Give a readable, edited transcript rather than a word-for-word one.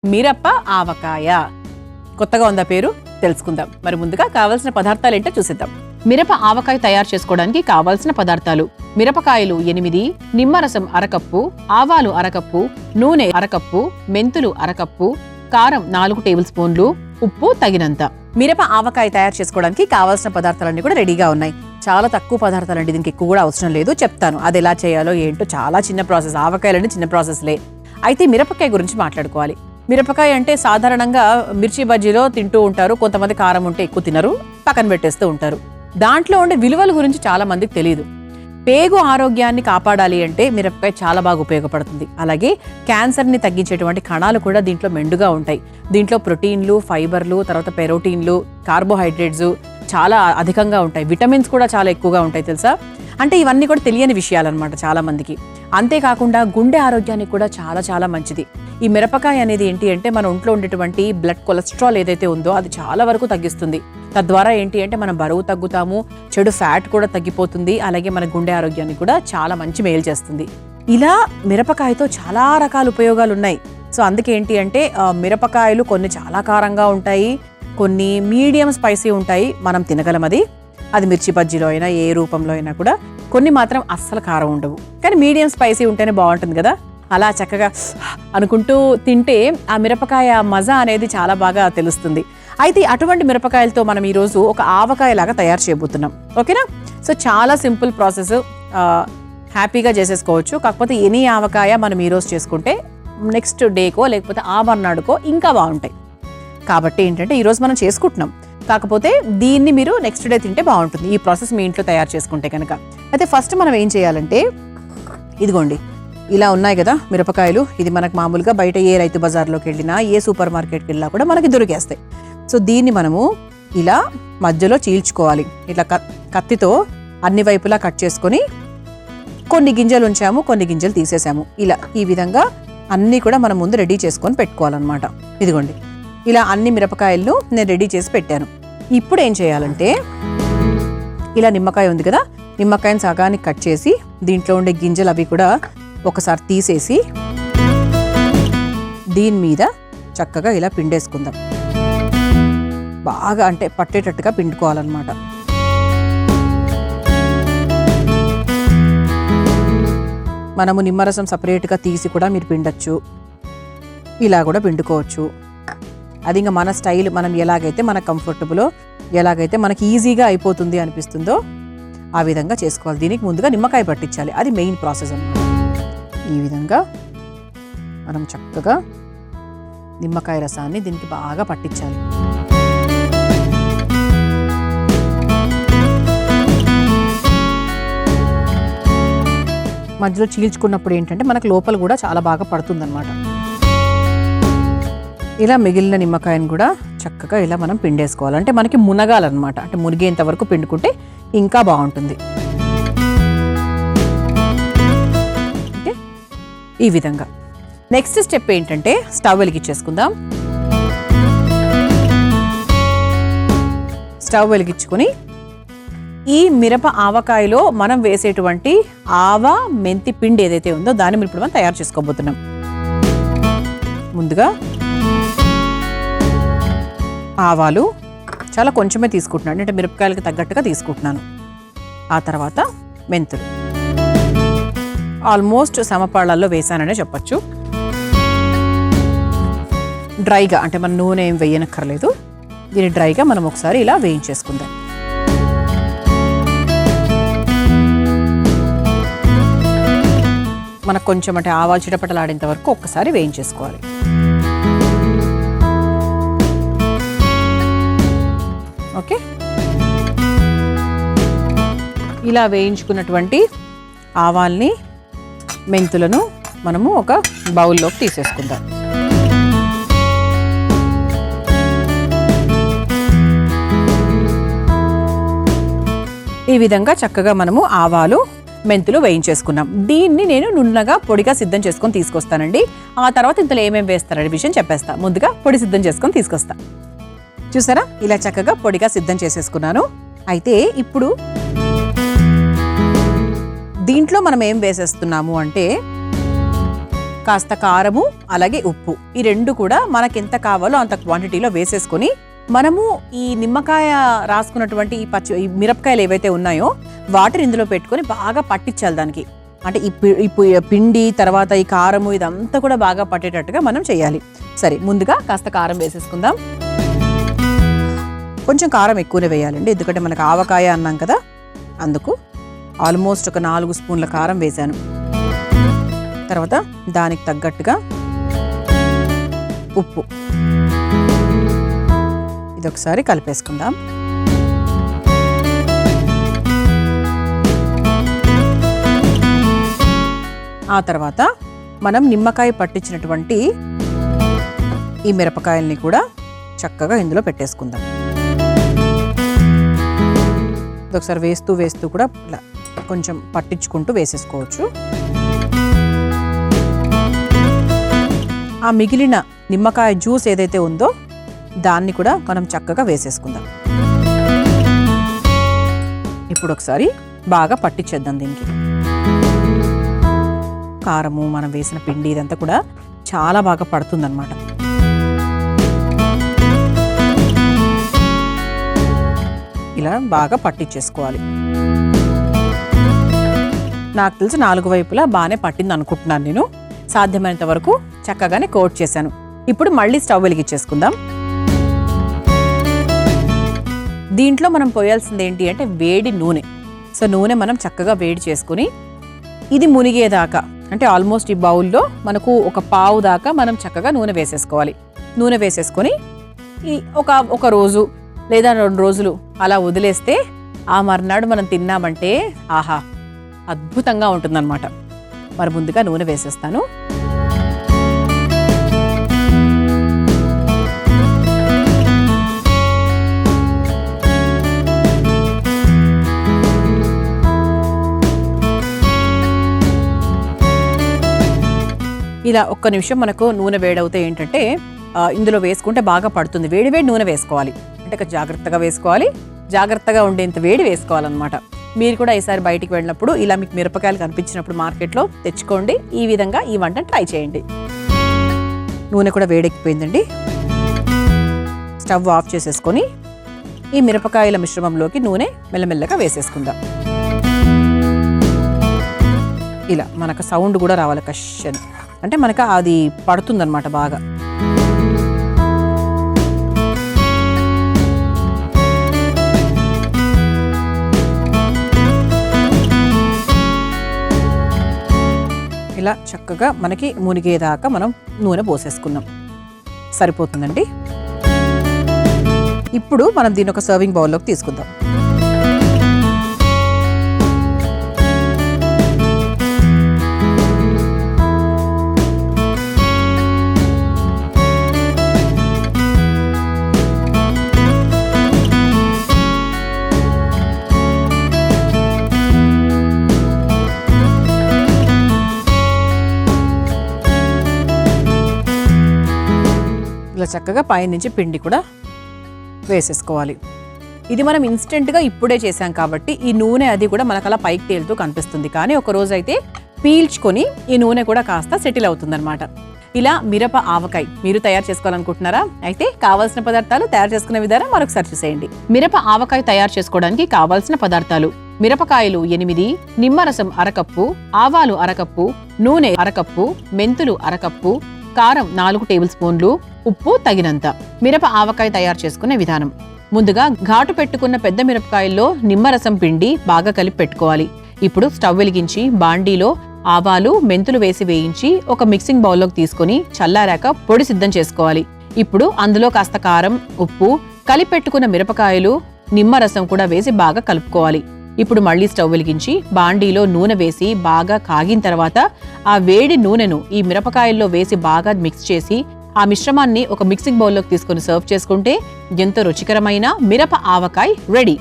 మిరప ఆవకాయ. కొత్తగా ఉందా పేరు? తెలుసుకుందాం. మరి ముందుగా కావాల్సిన పదార్థాలు ఏంటో చూసిద్దాం. మిరప ఆవకాయ తయారు చేసుకోవడానికి కావాల్సిన పదార్థాలు: మిరపకాయలు 8, నిమ్మరసం అరకప్పు, ఆవాలు అరకప్పు, నూనె అరకప్పు, మెంతులు అరకప్పు, కారం 4 టేబుల్ స్పూన్లు, ఉప్పు తగినంత. మిరప ఆవకాయ తయారు చేసుకోవడానికి కావాల్సిన పదార్థాలన్నీ కూడా రెడీగా ఉన్నాయి. చాలా తక్కువ పదార్థాలండి, దీనికి ఎక్కువ కూడా అవసరం లేదు. చెప్తాను అది ఎలా చేయాలో ఏంటో. చాలా చిన్న ప్రాసెస్. ఆవకాయలంటే చిన్న ప్రాసెస్లే. అయితే మిరపకాయ గురించి మాట్లాడుకోవాలి. మిరపకాయ అంటే సాధారణంగా మిర్చి బజ్జీలో తింటూ ఉంటారు. కొంతమంది కారం ఉంటే ఎక్కువ తినరు, పక్కన పెట్టేస్తూ ఉంటారు. దాంట్లో ఉండే విలువల గురించి చాలా మందికి తెలియదు. పేగు ఆరోగ్యాన్ని కాపాడాలి అంటే మిరపకాయ చాలా బాగా ఉపయోగపడుతుంది. అలాగే క్యాన్సర్ని తగ్గించేటువంటి కణాలు కూడా దీంట్లో మెండుగా ఉంటాయి. దీంట్లో ప్రోటీన్లు, ఫైబర్లు, తర్వాత పెరోటీన్లు, కార్బోహైడ్రేట్స్ చాలా అధికంగా ఉంటాయి. విటమిన్స్ కూడా చాలా ఎక్కువగా ఉంటాయి తెలుసా. అంటే ఇవన్నీ కూడా తెలియని విషయాలన్నమాట చాలా మందికి. అంతేకాకుండా గుండె ఆరోగ్యానికి కూడా చాలా చాలా మంచిది. ఈ మిరపకాయ అనేది ఏంటి అంటే మన ఒంట్లో ఉండేటువంటి బ్లడ్ కొలెస్ట్రాల్ ఏదైతే ఉందో అది చాలా వరకు తగ్గిస్తుంది. తద్వారా ఏంటి అంటే మనం బరువు తగ్గుతాము, చెడు ఫ్యాట్ కూడా తగ్గిపోతుంది. అలాగే మన గుండె ఆరోగ్యాన్ని కూడా చాలా మంచి మేలు చేస్తుంది. ఇలా మిరపకాయతో చాలా రకాల ఉపయోగాలు ఉన్నాయి. సో అందుకే ఏంటి అంటే మిరపకాయలు కొన్ని చాలా కారంగా ఉంటాయి, కొన్ని మీడియం స్పైసీ ఉంటాయి. మనం తినగలం. అది మిర్చి బజ్జీలో అయినా ఏ రూపంలో అయినా కూడా. కొన్ని మాత్రం అస్సలు కారం ఉండవు, కానీ మీడియం స్పైసీ ఉంటేనే బాగుంటుంది కదా. అలా చక్కగా అనుకుంటూ తింటే ఆ మిరపకాయ మజా అనేది చాలా బాగా తెలుస్తుంది. అయితే అటువంటి మిరపకాయలతో మనం ఈరోజు ఒక ఆవకాయ లాగా తయారు చేయబోతున్నాం. ఓకేనా? సో చాలా సింపుల్ ప్రాసెస్, హ్యాపీగా చేసేసుకోవచ్చు. కాకపోతే ఎనీ ఆవకాయ మనం ఈరోజు చేసుకుంటే నెక్స్ట్ డేకో లేకపోతే ఆ మర్నాడుకో ఇంకా బాగుంటాయి. కాబట్టి ఏంటంటే ఈరోజు మనం చేసుకుంటున్నాం, కాకపోతే దీన్ని మీరు నెక్స్ట్ డే తింటే బాగుంటుంది ఈ ప్రాసెస్ మీ ఇంట్లో తయారు చేసుకుంటే కనుక. అయితే ఫస్ట్ మనం ఏం చేయాలంటే, ఇదిగోండి ఇలా ఉన్నాయి కదా మిరపకాయలు. ఇది మనకు మామూలుగా బయట ఏ రైతు బజార్లోకి వెళ్ళినా ఏ సూపర్ మార్కెట్కి వెళ్ళినా కూడా మనకి దొరికేస్తాయి. సో దీన్ని మనము ఇలా మధ్యలో చీల్చుకోవాలి. ఇట్లా కత్తితో అన్ని వైపులా కట్ చేసుకొని కొన్ని గింజలు ఉంచాము, కొన్ని గింజలు తీసేసాము. ఇలా ఈ విధంగా అన్నీ కూడా మనం ముందు రెడీ చేసుకొని పెట్టుకోవాలన్నమాట. ఇదిగోండి ఇలా అన్ని మిరపకాయలను నేను రెడీ చేసి పెట్టాను. ఇప్పుడు ఏం చేయాలంటే, ఇలా నిమ్మకాయ ఉంది కదా, నిమ్మకాయని సగానికి కట్ చేసి దీంట్లో ఉండే గింజలు అవి కూడా ఒకసారి తీసేసి దీని మీద చక్కగా ఇలా పిండేసుకుందాం. బాగా అంటే పట్టేటట్టుగా పిండుకోవాలన్నమాట. మనము నిమ్మరసం సపరేట్గా తీసి కూడా మీరు పిండచ్చు, ఇలా కూడా పిండుకోవచ్చు. అది ఇంకా మన స్టైల్, మనం ఎలాగైతే మనకు కంఫర్టబులో, ఎలాగైతే మనకి ఈజీగా అయిపోతుంది అనిపిస్తుందో ఆ విధంగా చేసుకోవాలి. దీనికి ముందుగా నిమ్మకాయ పట్టించాలి, అది మెయిన్ ప్రాసెస్ అన్నమాట. ఈ విధంగా మనం చక్కగా నిమ్మకాయ రసాన్ని దీనికి బాగా పట్టించాలి. మధ్యలో చీల్చుకున్నప్పుడు ఏంటంటే మనకు లోపల కూడా చాలా బాగా పడుతుందన్నమాట. ఇలా మిగిలిన నిమ్మకాయను కూడా చక్కగా ఇలా మనం పిండేసుకోవాలి. అంటే మనకి మునగాలన్నమాట, అంటే మునిగేంత వరకు పిండుకుంటే ఇంకా బాగుంటుంది. ఓకే, ఈ విధంగా. నెక్స్ట్ స్టెప్ ఏంటంటే స్టవ్ వెలిగించేసుకుందాం. స్టవ్ వెలిగించుకొని ఈ మిరప ఆవకాయలో మనం వేసేటువంటి ఆవ మెంతి పిండి ఏదైతే ఉందో దాన్ని ఇప్పుడు మనం తయారు చేసుకోబోతున్నాం. ముందుగా ఆవాలు చాలా కొంచెమే తీసుకుంటున్నాను, అంటే మిరపకాయలకు తగ్గట్టుగా తీసుకుంటున్నాను. ఆ తర్వాత మెంతులు ఆల్మోస్ట్ సమపాళ్ళల్లో వేసాననే చెప్పచ్చు. డ్రైగా, అంటే మన నూనె ఏం వేయనక్కర్లేదు. దీన్ని డ్రైగా మనం ఒకసారి ఇలా వేయించేసుకుందాం. మనకు కొంచెం అంటే ఆవాలు చిటపటలాడేంత వరకు ఒక్కసారి వేయించేసుకోవాలి. ఓకే, ఇలా వేయించుకున్నటువంటి ఆవాల్ని, మెంతులను మనము ఒక బౌల్లోకి తీసేసుకుందాం. ఈ విధంగా చక్కగా మనము ఆవాలు, మెంతులు వేయించేసుకున్నాం. దీన్ని నేను నున్నగా పొడిగా సిద్ధం చేసుకొని తీసుకొస్తానండి. ఆ తర్వాత ఇంతలో ఏమేమి వేస్తారనే విషయం చెప్పేస్తా. ముందుగా పొడి సిద్ధం చేసుకొని తీసుకొస్తా. చూసారా, ఇలా చక్కగా పొడిగా సిద్ధం చేసేసుకున్నాను. అయితే ఇప్పుడు దీంట్లో మనం ఏం వేసేస్తున్నాము అంటే కాస్త కారము అలాగే ఉప్పు, ఈ రెండు కూడా మనకి ఎంత కావాలో అంత క్వాంటిటీలో వేసేసుకొని మనము ఈ నిమ్మకాయ రాసుకున్నటువంటి ఈ మిరపకాయలు ఏవైతే ఉన్నాయో వాటిని ఇందులో పెట్టుకొని బాగా పట్టించాలి దానికి. అంటే ఈ పిండి తర్వాత ఈ కారము ఇదంతా కూడా బాగా పట్టేటట్టుగా మనం చేయాలి. సరే, ముందుగా కాస్త కారం వేసేసుకుందాం. కొంచెం కారం ఎక్కువనే వేయాలండి, ఎందుకంటే మనకు ఆవకాయ అన్నాం కదా, అందుకు ఆల్మోస్ట్ ఒక 4 స్పూన్ల కారం వేశాను. తర్వాత దానికి తగ్గట్టుగా ఉప్పు, ఇదొకసారి కలిపేసుకుందాం. ఆ తర్వాత మనం నిమ్మకాయ పట్టించినటువంటి ఈ మిరపకాయల్ని కూడా చక్కగా ఇందులో పెట్టేసుకుందాం. ఒకసారి వేస్తూ వేస్తూ కూడా ఇలా కొంచెం పట్టించుకుంటూ వేసేసుకోవచ్చు. ఆ మిగిలిన నిమ్మకాయ జ్యూస్ ఏదైతే ఉందో దాన్ని కూడా మనం చక్కగా వేసేసుకుందాం. ఇప్పుడు ఒకసారి బాగా పట్టించేద్దాం దీనికి. కారము మనం వేసిన పిండి ఇదంతా కూడా చాలా బాగా పడుతుందన్నమాట. ఇలా బాగా పట్టించేసుకోవాలి. నాకు తెలిసి 4 వైపులా బాగానే పట్టింది అనుకుంటున్నాను నేను. సాధ్యమైనంత వరకు చక్కగానే కోట్ చేశాను. ఇప్పుడు మళ్ళీ స్టవ్ వెలిగించేసుకుందాం. దీంట్లో మనం పోయాల్సింది ఏంటి అంటే వేడి నూనె. సో నూనె మనం చక్కగా వేడి చేసుకుని ఇది మునిగేదాకా, అంటే ఆల్మోస్ట్ ఈ బౌల్లో మనకు ఒక పావు దాకా మనం చక్కగా నూనె వేసేసుకోవాలి. నూనె వేసేసుకొని ఒక రోజు లేదా 2 రోజులు అలా వదిలేస్తే ఆ మర్నాడు మనం తిన్నామంటే ఆహా అద్భుతంగా ఉంటుందన్నమాట. మరి ముందుగా నూనె వేసేస్తాను. ఇలా ఒక్క నిమిషం మనకు నూనె వేడవుతే ఏంటంటే ఇందులో వేసుకుంటే బాగా పడుతుంది. వేడి నూనె వేసుకోవాలి, అంటే జాగ్రత్తగా వేసుకోవాలి, జాగ్రత్తగా ఉండేంత వేడి వేసుకోవాలన్నమాట. మీరు కూడా ఈసారి బయటికి వెళ్ళినప్పుడు ఇలా మీకు మిరపకాయలు కనిపించినప్పుడు మార్కెట్లో తెచ్చుకోండి. ఈ విధంగా ఈ వంటను ట్రై చేయండి. నూనె కూడా వేడెక్కిపోయిందండి. స్టవ్ ఆఫ్ చేసేసుకొని ఈ మిరపకాయల మిశ్రమంలోకి నూనె మెల్లమెల్లగా వేసేసుకుందాం. ఇలా మనకు సౌండ్ కూడా రావాలి, కష్షన్ అంటే మనకు అది పడుతుందన్నమాట బాగా. ఇలా చక్కగా మనకి మునిగేదాకా మనం నూనె పోసేసుకున్నాం, సరిపోతుందండి. ఇప్పుడు మనం దీన్ని ఒక సర్వింగ్ బౌల్లోకి తీసుకుందాం. ఇలా చక్కగా పైనుంచి పిండి కూడా వేసేసుకోవాలి. ఇది మనం ఇన్స్టెంట్గా ఇప్పుడే చేసాం కాబట్టి ఈ నూనె అది కూడా మనకు అలా పైకి తేలుతూ కనిపిస్తుంది. కానీ ఒక రోజు అయితే పీల్చుకొని ఈ నూనె కూడా కాస్త సెటిల్ అవుతుందన్నమాట. ఇలా మిరప ఆవకాయ మీరు తయారు చేసుకోవాలనుకుంటున్నారా? అయితే కావాల్సిన పదార్థాలు తయారు చేసుకునే విధానం మరొకసారి చూసేయండి. మిరప ఆవకాయ తయారు చేసుకోవడానికి కావాల్సిన పదార్థాలు: మిరపకాయలు 8, నిమ్మరసం 1/2 కప్పు, ఆవాలు 1/2 కప్పు, నూనె 1/2 కప్పు, మెంతులు 1/2 కప్పు, కారం 4 టేబుల్ స్పూన్లు, ఉప్పు తగినంత. మిరప ఆవకాయ తయారు చేసుకునే విధానం: ముందుగా ఘాటు పెట్టుకున్న పెద్ద మిరపకాయల్లో నిమ్మరసం పిండి బాగా కలిపి పెట్టుకోవాలి. ఇప్పుడు స్టవ్ వెలిగించి బాండీలో ఆవాలు మెంతులు వేసి వేయించి ఒక మిక్సింగ్ బౌల్లోకి తీసుకుని చల్లారాక పొడి సిద్ధం చేసుకోవాలి. ఇప్పుడు అందులో కాస్త కారం, ఉప్పు, కలిపి పెట్టుకున్న మిరపకాయలు, నిమ్మరసం కూడా వేసి బాగా కలుపుకోవాలి. ఇప్పుడు మళ్లీ స్టవ్ వెలిగించి బాండీలో నూనె వేసి బాగా కాగిన తర్వాత ఆ వేడి నూనెను ఈ మిరపకాయల్లో వేసి బాగా మిక్స్ చేసి ఆ మిశ్రమాన్ని ఒక మిక్సింగ్ బౌల్లోకి తీసుకుని సర్వ్ చేసుకుంటే ఎంతో రుచికరమైన మిరప ఆవకాయ రెడీ.